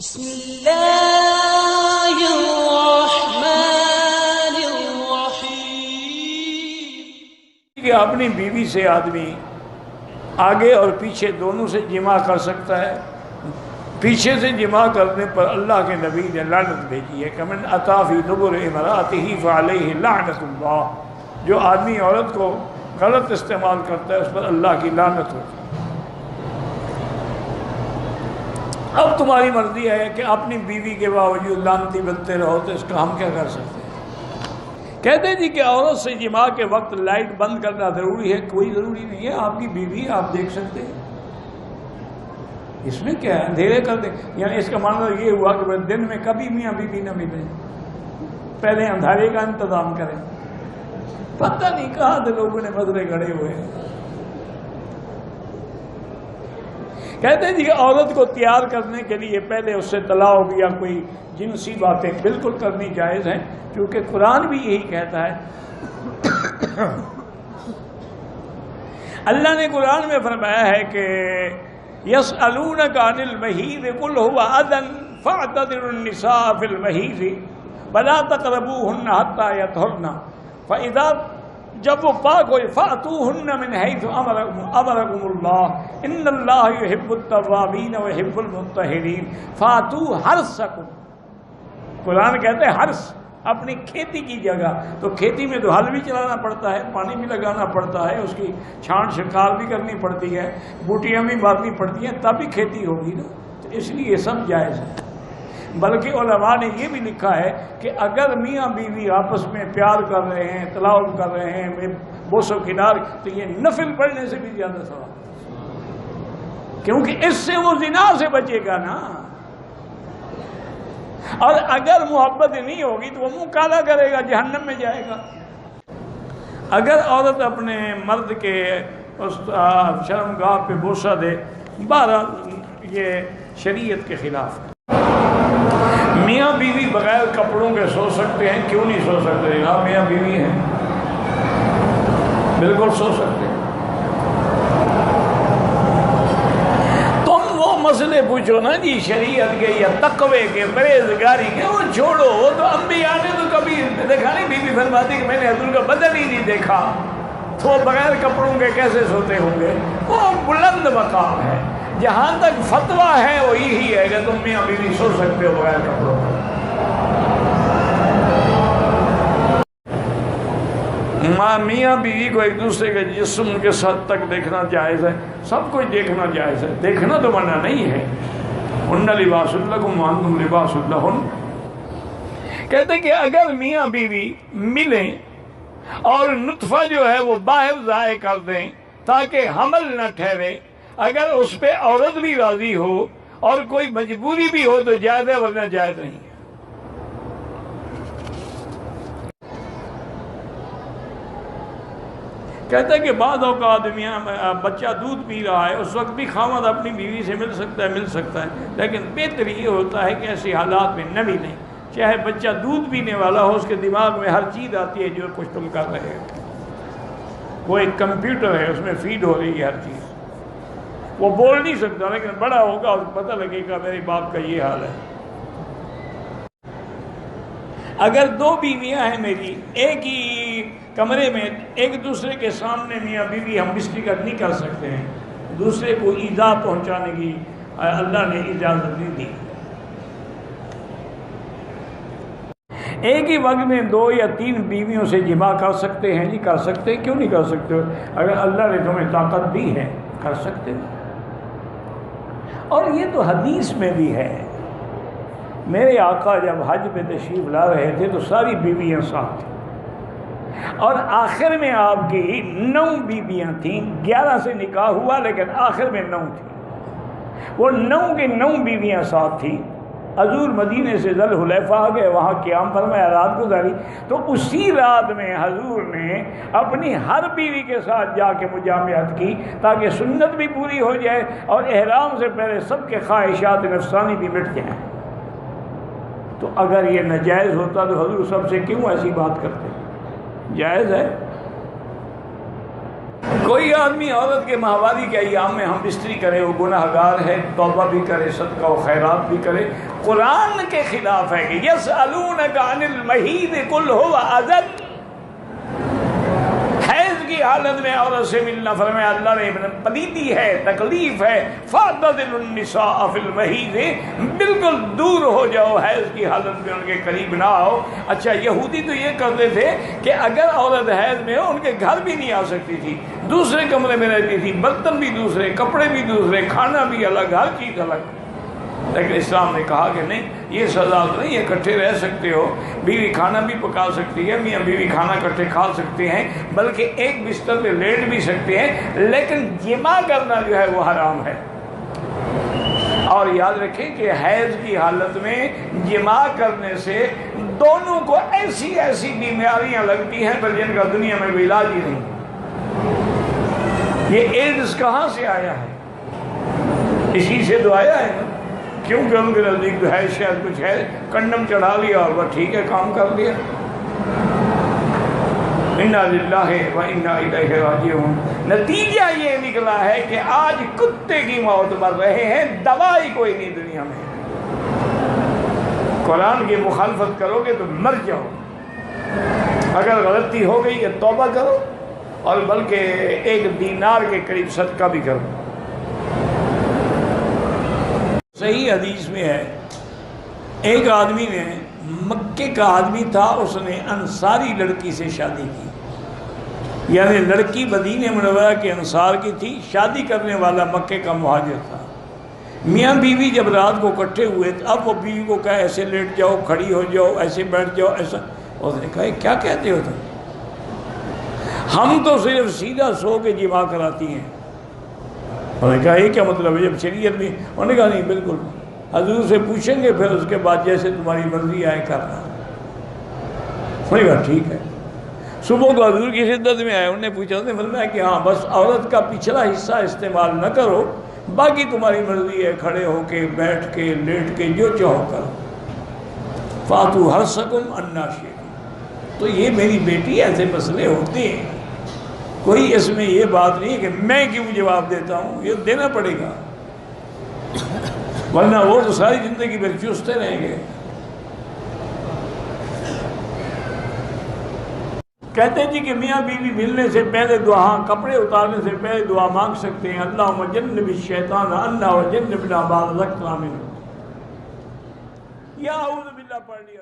بسم اللہ الرحمن الرحیم کہ اپنی بیوی سے آدمی آگے اور پیچھے دونوں سے جماع کر سکتا ہے۔ پیچھے سے جماع کرنے پر اللہ کے نبی نے لعنت بھیجی ہے کہ من اتی فی دبر امرأتہ فعلیہ لعنت اللہ، جو آدمی عورت کو غلط استعمال کرتا ہے اس پر اللہ کی لعنت ہوتی ہے۔ اب تمہاری مرضی ہے کہ اپنی بیوی کے باوجود لعنتی بنتے رہو، تو اس کا ہم کیا کر سکتے ہیں؟ کہتے ہیں جی کہ عورت سے جماع کے وقت لائٹ بند کرنا ضروری ہے۔ کوئی ضروری نہیں ہے، آپ کی بیوی آپ دیکھ سکتے ہیں، اس میں کیا ہے، اندھیرے کر دیں۔ یعنی اس کا معنی یہ ہوا کہ دن میں کبھی میاں بیوی نہ ملیں، پہلے اندھیرے کا انتظام کریں۔ پتہ نہیں کہاں سے لوگوں نے مسئلے گھڑے ہوئے ہیں۔ کہتے ہیں جی کہ عورت کو تیار کرنے کے لیے پہلے اس سے طلاق یا کوئی جنسی باتیں بالکل کرنی جائز ہیں، کیونکہ قرآن بھی یہی کہتا ہے۔ اللہ نے قرآن میں فرمایا ہے کہ یسألونک عن المحیض قل هو اذى فاعتزلوا النساء في المحیض ولا تقربوهن حتى يطهرن فاذا جب وہ پاک ہوئے فَأْتُوهُنَّ مِنْ حَيْثُ أَمَرَكُمُ اللَّهُ إِنَّ اللَّهَ يُحِبُّ التَّوَّابِينَ وَيُحِبُّ الْمُتَّطَہِّرِينَ فَأْتُوا حَرْثَكُمْ۔ قرآن کہتے ہیں حرث، اپنی کھیتی کی جگہ۔ تو کھیتی میں تو ہل بھی چلانا پڑتا ہے، پانی بھی لگانا پڑتا ہے، اس کی چھانٹ چھڑکاو بھی کرنی پڑتی ہے، بوٹیاں بھی مارنی پڑتی ہیں، تب بھی کھیتی ہوگی نا۔ تو اس لیے یہ سب جائز ہے۔ بلکہ علماء نے یہ بھی لکھا ہے کہ اگر میاں بیوی آپس میں پیار کر رہے ہیں، طلاق کر رہے ہیں، بوس و کنار، تو یہ نفل پڑھنے سے بھی زیادہ ثواب، کیونکہ اس سے وہ زنا سے بچے گا نا۔ اور اگر محبت نہیں ہوگی تو وہ منہ کالا کرے گا، جہنم میں جائے گا۔ اگر عورت اپنے مرد کے شرمگاہ پہ بوسہ دے، بہرحال یہ شریعت کے خلاف ہے۔ میاں بیوی بغیر کپڑوں کے سو سکتے ہیں؟ کیوں نہیں سو سکتے؟ ہاں میاں بیوی ہیں، بالکل سو سکتے ہیں۔ تم وہ مسئلے پوچھو نا جی شریعت کے یا تقوی کے، پرہیزگاری کے، وہ چھوڑو۔ وہ تو انبیاء نے تو کبھی دیکھا نہیں، بی بی فرماتی کہ میں نے حضور کا بدن ہی نہیں دیکھا، تو وہ بغیر کپڑوں کے کیسے سوتے ہوں گے؟ وہ بلند مقام ہے۔ جہاں تک فتویٰ ہے وہ یہی ہے کہ تم میاں بیوی سو سکتے ہو بغیر کپڑوں کے۔ میاں بیوی کو ایک دوسرے کے جسم کے ساتھ تک دیکھنا جائز ہے، سب کچھ دیکھنا جائز ہے، دیکھنا تو منع نہیں ہے۔ ہن لباس لکم وانتم لباس لہن۔ کہتے ہیں کہ اگر میاں بیوی ملیں اور نطفہ جو ہے وہ باہر ضائع کر دیں تاکہ حمل نہ ٹھہرے، اگر اس پہ عورت بھی راضی ہو اور کوئی مجبوری بھی ہو تو جائز ہے، ورنہ جائز نہیں ہے۔ کہتا ہے کہ بعض اوقات بچہ دودھ پی رہا ہے، اس وقت بھی خاوند اپنی بیوی سے مل سکتا ہے، لیکن بہتر یہ ہوتا ہے کہ ایسے حالات میں نہ ملیں۔ چاہے بچہ دودھ پینے والا ہو، اس کے دماغ میں ہر چیز آتی ہے جو کچھ تم کر رہے ہو۔ وہ ایک کمپیوٹر ہے، اس میں فیڈ ہو رہی ہے ہر چیز۔ وہ بول نہیں سکتا، لیکن بڑا ہوگا اور پتہ لگے گا میرے باپ کا یہ حال ہے۔ اگر دو بیویاں ہیں میری، ایک ہی کمرے میں، ایک دوسرے کے سامنے میاں بیوی ہم مشترکت نہیں کر سکتے ہیں، دوسرے کو ایذا پہنچانے کی اللہ نے اجازت نہیں دی۔ ایک ہی وقت میں 2 یا 3 بیویوں سے جماع کر سکتے ہیں؟ نہیں کر سکتے۔ کیوں نہیں کر سکتے؟ اگر اللہ نے تمہیں طاقت دی ہے کر سکتے ہو۔ اور یہ تو حدیث میں بھی ہے، میرے آقا جب حج پہ تشریف لا رہے تھے تو ساری بیویاں ساتھ تھیں، اور آخر میں آپ کی 9 بیویاں تھیں۔ 11 سے نکاح ہوا لیکن آخر میں 9 تھیں۔ وہ 9 کی 9 بیویاں ساتھ تھیں۔ حضور مدینے سے ذل حلیفہ آ گئے، وہاں قیام فرمایا، رات گزاری۔ تو اسی رات میں حضور نے اپنی ہر بیوی کے ساتھ جا کے مجامعت کی تاکہ سنت بھی پوری ہو جائے اور احرام سے پہلے سب کے خواہشات نفسانی بھی مٹ جائیں۔ تو اگر یہ ناجائز ہوتا تو حضور سب سے کیوں ایسی بات کرتے؟ جائز ہے۔ کوئی آدمی عورت کے ماہواری کے ایام میں ہم بستری کرے وہ گناہ گار ہے، توبہ بھی کرے، صدقہ و خیرات بھی کرے، قرآن کے خلاف ہے کہ یسألونک عن المحیض قل هو اذى، حیض کی حالت میں عورت سے ملنا فرمایا اللہ نے پلیدی ہے، تکلیف ہے، فاعتزلوا النساء فی المحیض، بالکل دور ہو جاؤ، حیض کی حالت میں ان کے قریب نہ آؤ۔ اچھا یہودی تو یہ کرتے تھے کہ اگر عورت حیض میں ہو ان کے گھر بھی نہیں آ سکتی تھی، دوسرے کمرے میں رہتی تھی، برتن بھی دوسرے، کپڑے بھی دوسرے، کھانا بھی الگ، ہر چیز الگ۔ لیکن اسلام نے کہا کہ نہیں، یہ سزا تو نہیں، اکٹھے رہ سکتے ہو، بیوی کھانا بھی پکا سکتی ہے، میاں بیوی کھانا اکٹھے کھا سکتے ہیں، بلکہ ایک بستر پہ لیٹ بھی سکتے ہیں، لیکن جماع کرنا جو ہے وہ حرام ہے۔ اور یاد رکھیں کہ حیض کی حالت میں جماع کرنے سے دونوں کو ایسی ایسی بیماریاں لگتی ہیں پر جن کا دنیا میں کوئی علاج ہی نہیں۔ یہ ایڈز کہاں سے آیا ہے؟ اسی سے تو آیا ہے نا، کیونکہ ان کے نزدیک تو ہے شاید کچھ ہے، کنڈم چڑھا لیا اور وہ ٹھیک ہے، کام کر لیا۔ انا للہ و انا الیہ راجعون۔ نتیجہ یہ نکلا ہے کہ آج کتے کی موت مر رہے ہیں، دوائی کوئی نہیں دنیا میں۔ قرآن کی مخالفت کرو گے تو مر جاؤ، اگر غلطی ہو گئی کہ توبہ کرو، اور بلکہ 1 دینار کے قریب صدقہ بھی کرو۔ صحیح حدیث میں ہے، ایک آدمی نے، مکے کا آدمی تھا، اس نے انصاری لڑکی سے شادی کی، یعنی لڑکی مدینہ منورہ کے انصار کی تھی، شادی کرنے والا مکے کا مہاجر تھا۔ میاں بیوی جب رات کو اکٹھے ہوئے، اب وہ بیوی کو کہا ایسے لیٹ جاؤ، کھڑی ہو جاؤ، ایسے بیٹھ جاؤ، ایسا۔ اس نے کہا کیا کہتے ہو تم؟ ہم تو صرف سیدھا سو کے جماع کراتی ہیں۔ انہوں نے کہا یہ کیا مطلب ہے جب شریعت میں؟ انہوں نے کہا نہیں، بالکل حضور سے پوچھیں گے، پھر اس کے بعد جیسے تمہاری مرضی آئے کرنا۔ انہوں نے کہا ٹھیک ہے۔ صبح کو حضور کی خدمت میں آئے، انہوں نے پوچھا، انہوں نے فرمایا کہ ہاں بس عورت کا پچھلا حصہ استعمال نہ کرو، باقی تمہاری مرضی ہے، کھڑے ہو کے، بیٹھ کے، لیٹ کے، جو چاہو کرو۔ فاتو حرثکم انا شئتم۔ تو یہ میری بیٹی ایسے مسئلے ہوتے ہیں، کوئی اس میں یہ بات نہیں کہ میں کیوں جواب دیتا ہوں، یہ دینا پڑے گا، ورنہ وہ تو ساری زندگی پھر چوستے رہیں گے۔ کہتے جی کہ میاں بیوی ملنے سے پہلے دعا، کپڑے اتارنے سے پہلے دعا مانگ سکتے ہیں، اللہم جنب الشیطان عنا وجنبنا ما رزقتنا منہ، یا اعوذ باللہ پڑھ لیا۔